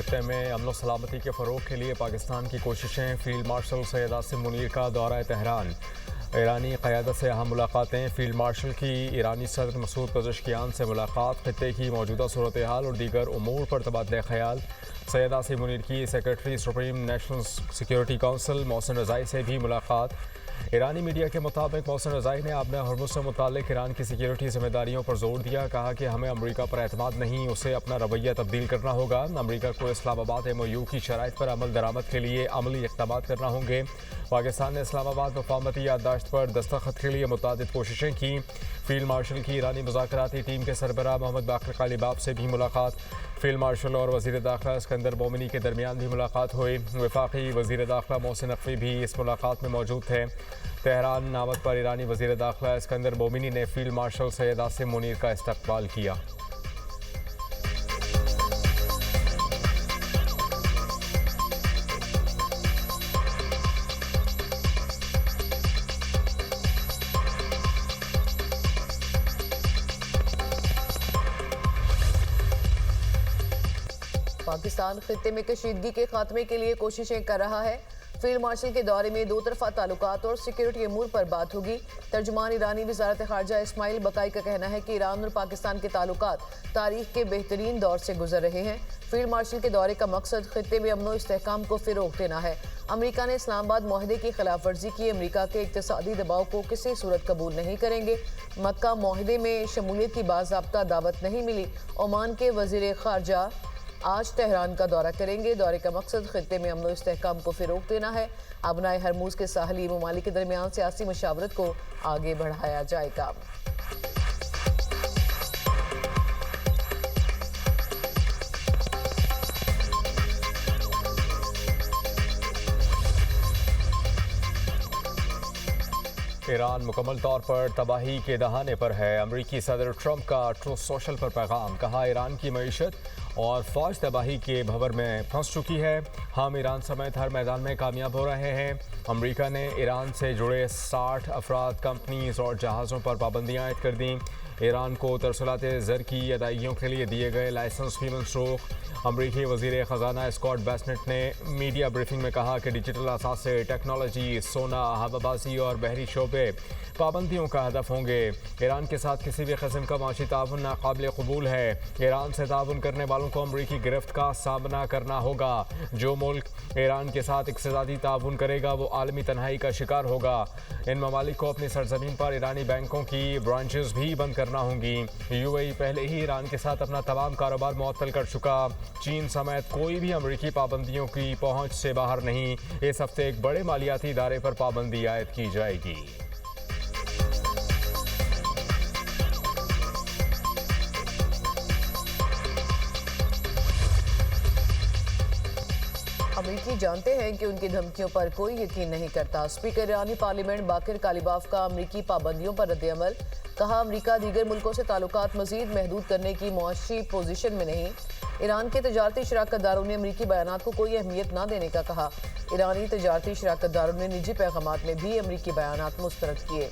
खत्े में अमन सलामती के फ़रोग के लिए पाकिस्तान की कोशिशें। फील्ड मार्शल सैयद आसिम मुनीर का दौरा तेहरान। ईरानी क़यादत से अहम मुलाकातें। फील्ड मार्शल की ईरानी सदर मसूद पज़ेश्कियान से मुलाकात। खत्े की मौजूदा सूरत हाल और दीगर उमूर पर तबादला ख्याल। सैयद आसिम मुनीर की secretary supreme national security council Mohsen Rezaei से भी मुलाकात। ईरानी मीडिया के मुताबिक मोहसिन रज़ाई ने आबना हरमुज़ से मुताल्लिक़ ईरान की सिक्योरिटी जिम्मेदारियों पर जोर दिया। कहा कि हमें अमरीका पर एतमाद नहीं, उसे अपना रवैया तब्दील करना होगा। अमरीका को इस्लामाबाद MOU की शराइत पर अमल दरामद के लिए अमली इक़दामात करना होंगे। पाकिस्तान ने इस्लामाबाद मुफ़ाहमती याददाश्त पर दस्तखत के लिए मुतादिद कोशिशें की। फील्ड मार्शल की ईरानी मुज़ाकराती टीम के सरबराह मोहम्मद बाक़र कालिबाफ से भी मुलाकात। फील्ड मार्शल और वज़ीर दाखिला इस्कंदर मोमिनी के दरमियान भी मुलाकात हुई। वफाकी वज़ीर दाखिला मोहसिन नकवी भी इस मुलाकात में मौजूद थे। तेहरान आमद पर ईरानी वज़ीर दाखिला इस्कंदर मोमिनी ने फील्ड मार्शल सैयद आसिम मुनीर का इस्तकबाल किया। पाकिस्तान खित्ते में कशीदगी के खात्मे के लिए कोशिशें कर रहा है। फील्ड मार्शल के दौरे में दो तरफा ताल्लुकात और सिक्योरिटी अमूर पर बात होगी। तर्जुमान ईरानी वज़ारत ख़ारजा इस्माइल बकाई का कहना है कि ईरान और पाकिस्तान के ताल्लुकात तारीख के बेहतरीन दौर से गुजर रहे हैं। फील्ड मार्शल के दौरे का मकसद खित्ते में अमन व इस्तेहकाम को फ़रोग़ देना है। अमरीका ने इस्लामाबाद माहदे की खिलाफ वर्जी की। अमरीका के इक़्तिसादी दबाव को किसी सूरत कबूल नहीं करेंगे। मक्का माहदे में शमूलियत की बाज़ाब्ता दावत नहीं मिली। ओमान के वज़ीर ख़ारजा आज तेहरान का दौरा करेंगे। दौरे का मकसद खित्ते में अमन व इस्तेहकाम को फ़रोग़ देना है। आबनाए हरमुज़ के साहली ममालिक के दरमियान सियासी मशावरत को आगे बढ़ाया जाएगा। ईरान मुकम्मल तौर पर तबाही के दहाने पर है। अमरीकी सदर ट्रंप का ट्रूथ सोशल पर पैगाम। कहा, ईरान की मईशत और फौज तबाही के भंवर में फंस चुकी है। हम ईरान समेत हर मैदान में कामयाब हो रहे हैं। अमरीका ने ईरान से जुड़े 60 अफराद, कंपनीज और जहाज़ों पर पाबंदियाँ आयद कर दी। ईरान को तरसलात ज़र की अदायगियों के लिए दिए गए लाइसेंस भी मनसूख। अमरीकी वज़ीर ख़जाना स्कॉट बेसनेट ने मीडिया ब्रीफिंग में कहा कि डिजिटल असासे, टेक्नोलॉजी, सोना, हवाबाजी और बहरी शोबे पाबंदियों का हदफ होंगे। ईरान के साथ किसी भी किस्म का माशी ताउन नाकाबिल कबूल है। ईरान से ताउन करने वालों को अमरीकी गिरफ्त का सामना करना होगा। जो मुल्क ईरान के साथ इक़्तिसादी ताउन करेगा वो आलमी तन्हाई का शिकार होगा। इन ममालिक को अपनी सरजमीन पर ईरानी बैंकों की ब्रांचेस भी बंद करना होंगी। UAE पहले ही ईरान के साथ अपना तमाम कारोबार मुअत्तल कर चुका। चीन समेत कोई भी अमरीकी पाबंदियों की पहुंच से बाहर नहीं। इस हफ्ते एक बड़े मालियाती इदारे पर पाबंदी आयद की जाएगी। अमरीकी जानते हैं कि उनकी धमकियों पर कोई यकीन नहीं करता। स्पीकर ईरानी पार्लियामेंट बाकिर कालिबाफ का अमरीकी पाबंदियों पर रद्द-ए-अमल। कहा, अमरीका दीगर मुल्कों से ताल्लुकात मजीद महदूद करने की मुआशी पोजीशन में नहीं। ईरान के तजारती शराकतदारों ने अमरीकी बयानात को कोई अहमियत न देने का कहा। ईरानी तजारती शराकतदारों ने निजी पैगामात में भी अमरीकी बयानात मुस्तरद किए।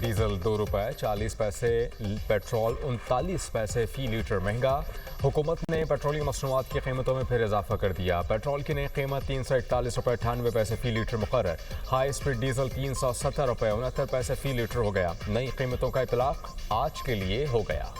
डीजल ₹2.40, पेट्रोल 39 पैसे फ़ी लीटर महंगा। हुकूमत ने पेट्रोलियम मसनूआत की कीमतों में फिर इजाफा कर दिया। पेट्रोल की नई कीमत ₹341.98 फ़ी लीटर मुकर्रर। हाई स्पीड डीजल ₹370.69 फ़ी लीटर हो गया। नई कीमतों का इतलाक आज के लिए हो गया।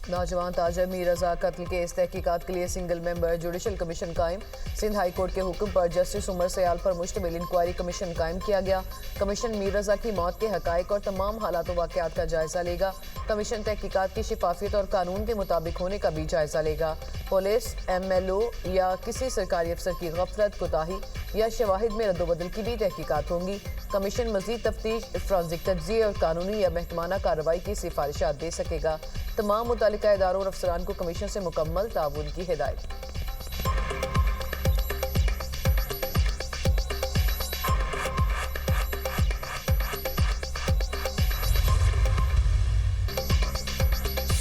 नौजवान ताजर मीर रजा कत्ल केस तहकीकात के लिए सिंगल मेंबर जुडिशल कमीशन कायम। सिंध हाई कोर्ट के हुक्म पर जस्टिस उमर सयाल पर मुश्तमिल इंक्वायरी कमीशन कायम किया गया। कमीशन मीर रजा की मौत के हकायक और तमाम हालात वाक़यात का जायजा लेगा। कमीशन तहकीकात की शिफाफियत और कानून के मुताबिक होने का भी जायजा लेगा। पुलिस, MLO या किसी सरकारी अफसर की गफलत, कोताही या शवाहिद में रद्दोबदल की भी तहकीकात होंगी। कमीशन मजीद तफ्तीश, फोरेंसिक तज्ज़िये और कानूनी या महकमाना कार्रवाई की सिफारिशात दे सकेगा। तमाम मुतालिका इदारों और अफसरान को कमीशन से मुकम्मल ताउन की हिदायत।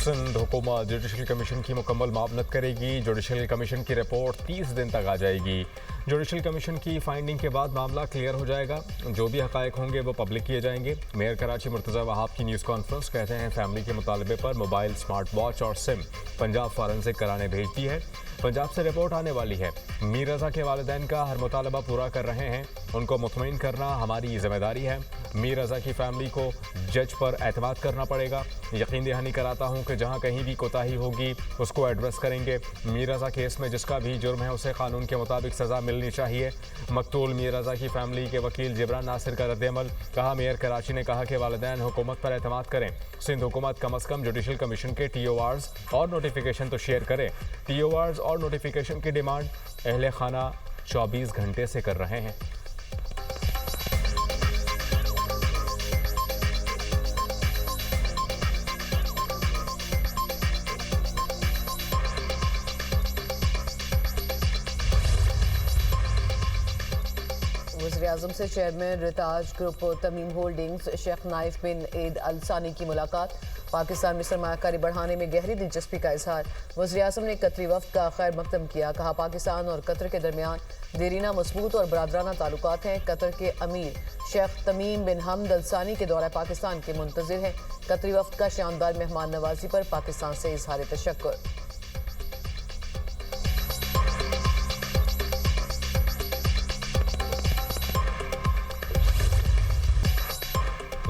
सिंध हुकूमत जुडिशल कमीशन की मुकम्मल मावनत करेगी। जुडिशल कमीशन की रिपोर्ट 30 दिन तक आ जाएगी। जुडिशल कमीशन की फाइंडिंग के बाद मामला क्लियर हो जाएगा। जो भी हकायक होंगे वो पब्लिक किए जाएंगे। मेयर कराची मुर्तज़ा वहाब की न्यूज़ कॉन्फ्रेंस कहते हैं फैमिली के मुतालबे पर मोबाइल, स्मार्ट वॉच और सिम पंजाब फॉरेंसिक कराने भेज दी है। पंजाब से रिपोर्ट आने वाली है। मीर रज़ा के वालिदैन का हर मुतालबा पूरा कर रहे हैं। उनको मुतमईन करना हमारी जिम्मेदारी है। मीर रज़ा की फैमिली को जज पर एतमाद करना पड़ेगा। यकीन दहानी कराता हूँ कि जहाँ कहीं भी कोताही होगी उसको एड्रेस करेंगे। मीर रज़ा केस में जिसका भी जुर्म है उसे कानून के मुताबिक सज़ा मिलनी चाहिए। मकतूल मीर रज़ा की फैमिली के वकील जिब्रान नासिर का रद्दअमल। कहा मेयर कराची ने कहा कि वालिदैन हुकूमत पर एतमाद करें। सिंध हुकूमत कम अज़ कम जुडिशल कमीशन के TORs और नोटिफिकेशन तो शेयर करें। TORs और नोटिफिकेशन की डिमांड अहले खाना 24 घंटे से कर रहे हैं। वज़ीर-ए-आज़म से chairman Retaj group Tamim holdings Sheikh Naif bin Eid Al Thani की मुलाकात। पाकिस्तान में सरमायाकारी बढ़ाने में गहरी दिलचस्पी का इजहार। वज़ीर-ए-आज़म ने कतरी वफ्द का खैर मकदम किया। कहा पाकिस्तान और कतर के दरमियान देरीना मजबूत और बरादराना ताल्लुकात हैं। कतर के अमीर शेख तमीम बिन हमद अल सानी के दौरा पाकिस्तान के मुंतज़िर हैं। कतरी वफ्द का शानदार मेहमान नवाजी पर पाकिस्तान से इजहार तशक्कुर।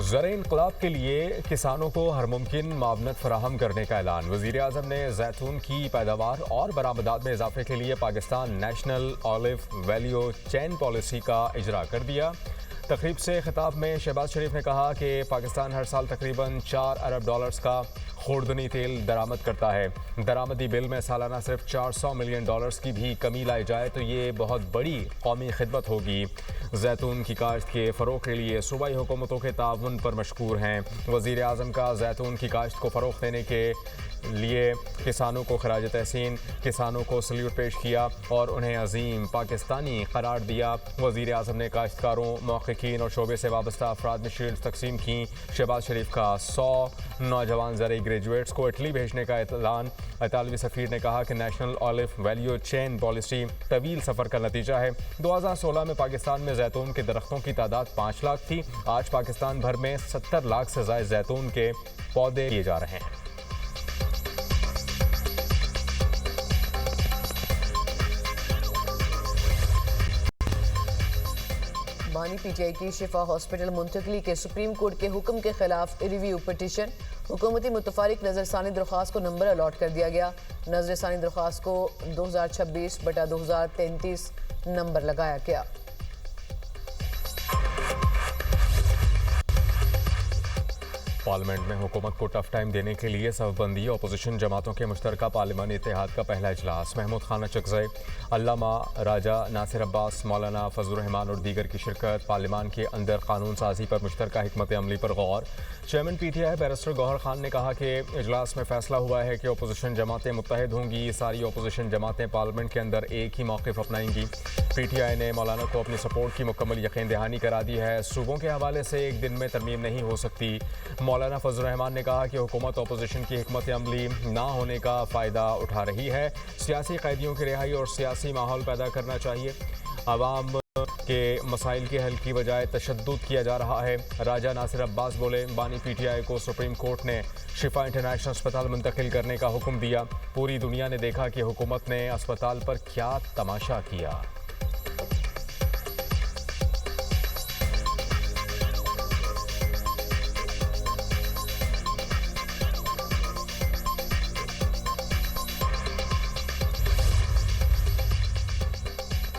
ज़र इनक़लाब के लिए किसानों को हर मुमकिन मावनत फराहम करने का ऐलान। वज़ीर-ए-आज़म ने जैतून की पैदावार और बरामदात में इजाफे के लिए Pakistan national olive value chain policy का इजरा कर दिया। तकरीब से खिताब में शहबाज शरीफ ने कहा कि पाकिस्तान हर साल तकरीबन $4 अरब का खुर्दनी तेल दरामद करता है। दरामदी बिल में सालाना सिर्फ $400 मिलियन की भी कमी लाई जाए तो ये बहुत बड़ी कौमी खिदमत होगी। जैतून की काश्त के फ़रोग़ के लिए सूबाई हुकूमतों के ताउन पर मशकूर हैं। वज़ीर-ए-आज़म का जैतून की काश्त को फ़रोग़ देने के लिए किसानों को खराज तहसीन, किसानों को सल्यूट पेश किया और उन्हें अजीम पाकिस्तानी करार दिया। वज़ीर-ए-आज़म ने काश्तकारों, मौक़िक़ीन और शोबे से वाबस्ता अफराद में शील्ड तकसीम की। शहबाज शरीफ का 100 नौजवान ज़राई ग्रेजुएट्स को इटली भेजने का ऐलान। इतालवी सफ़ीर ने कहा कि national olive value chain policy तवील सफ़र का नतीजा है। 2016 में पाकिस्तान में जैतून के दरख्तों की तादाद 5 लाख थी। आज पाकिस्तान भर में 70 लाख से ज़ायद जैतून के पौधे किए जा रहे हैं। बानी PTI की शिफा हॉस्पिटल मुंतकली के सुप्रीम कोर्ट के हुक्म के खिलाफ रिव्यू पिटीशन। हुकूमती मुतफारिक नजरसानी दरख्वास्त को नंबर अलॉट कर दिया गया। नजरसानी दरख्वास्त को 2026/2033 नंबर लगाया गया। पार्लियामेंट में हुकूमत को टफ टाइम देने के लिए सफबंदी अपोजिशन जमातों के मुश्तरका पार्लिमानी इत्तेहाद का पहला इजलास। महमूद खान अचकज़ई, अल्लामा राजा नासिर अब्बास, मौलाना फजलुर रहमान और दीगर की शिरकत। पार्लियामान के अंदर कानून साजी पर मुश्तरका हिकमत अमली पर गौर। Chairman PTI barrister Gohar Khan ने कहा कि इजलास में फैसला हुआ है कि अपोजिशन जमातें मुत्तहिद होंगी। सारी अपोजिशन जमातें पार्लियामेंट के अंदर एक ही मौक़िफ़ अपनाएंगी। PTI ने मौलाना को अपनी सपोर्ट की मुकम्मल यकीन दहानी करा दी है। सूबों के हवाले से एक दिन में तरमीम नहीं हो सकती। मौलाना फजलुर रहमान ने कहा कि हुकूमत अपोजिशन की हिकमत अमली ना होने का फ़ायदा उठा रही है। सियासी कैदियों की रिहाई और सियासी माहौल पैदा करना चाहिए। अवाम के मसाइल के हल की बजाय तशद्दुद किया जा रहा है। राजा नासिर अब्बास बोले, बानी PTI को सुप्रीम कोर्ट ने शिफा इंटरनेशनल अस्पताल मुंतकिल करने का हुक्म दिया। पूरी दुनिया ने देखा कि हुकूमत ने अस्पताल पर क्या तमाशा किया।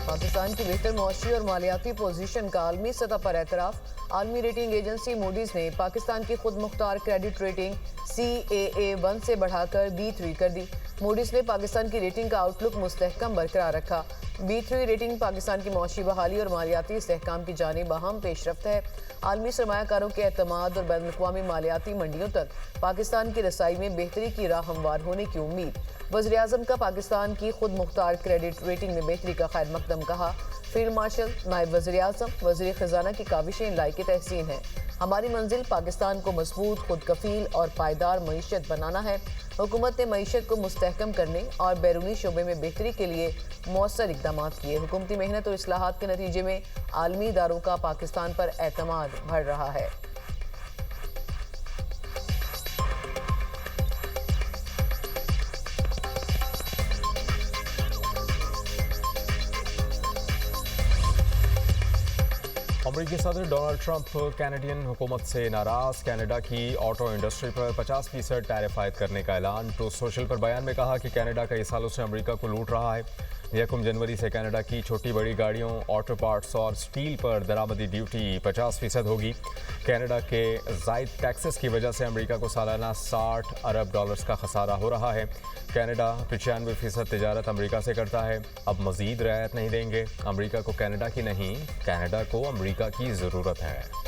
पाकिस्तान की बेहतर मौशी और मालियाती पोजीशन का आलमी सतह पर एतराफ़। आलमी रेटिंग एजेंसी मूडीज़ ने पाकिस्तान की खुद मुख्तार क्रेडिट रेटिंग CAA1 से बढ़ाकर B3 कर दी। मूडीज़ ने पाकिस्तान की रेटिंग का आउटलुक मुस्तहकम बरकरार रखा। B3 रेटिंग पाकिस्तान की मौशी बहाली और मालियाती इस्तेहकाम की जानिब अहम पेशरफ्त है। आलमी सरमायाकारों के एतमाद और बैनुल-अक़वामी मालियाती मंडियों तक पाकिस्तान की रसाई में बेहतरी की राह हमवार होने की उम्मीद। वज़ीर-ए-आज़म का पाकिस्तान की खुद मुख्तार क्रेडिट रेटिंग में बेहतरी का खैर मकदम। कहा फील्ड मार्शल, नायब वज़ीर-ए-आज़म, वज़ीर ख़ज़ाना की काविशें लायक तहसीन है। हमारी मंजिल पाकिस्तान को मजबूत, खुद कफील और पायदार मईशत बनाना है। हुकूमत ने मईशत को मुस्तहकम करने और बैरूनी शोबे में बेहतरी के लिए मौसर इकदाम किए। हुकूमती मेहनत और इस्लाहात के नतीजे में आलमी इदारों का पाकिस्तान पर एतमाद बढ़ रहा है। अमेरिकी सदर डोनाल्ड ट्रंप कैनेडियन हुकूमत से नाराज। कनाडा की ऑटो इंडस्ट्री पर 50% टैरिफ आयद करने का ऐलान। ट्रूथ सोशल पर बयान में कहा कि कनाडा कई सालों से अमेरिका को लूट रहा है। 1 जनवरी से कनाडा की छोटी बड़ी गाड़ियों, ऑटो पार्ट्स और स्टील पर दरामदी ड्यूटी 50% होगी। कनाडा के जायद टैक्सेस की वजह से अमेरिका को सालाना $60 अरब का खसारा हो रहा है। कनाडा 95% तिजारत अमेरिका से करता है। अब मजीद रियायत नहीं देंगे। अमेरिका को कनाडा की नहीं, कनाडा को अमेरिका की ज़रूरत है।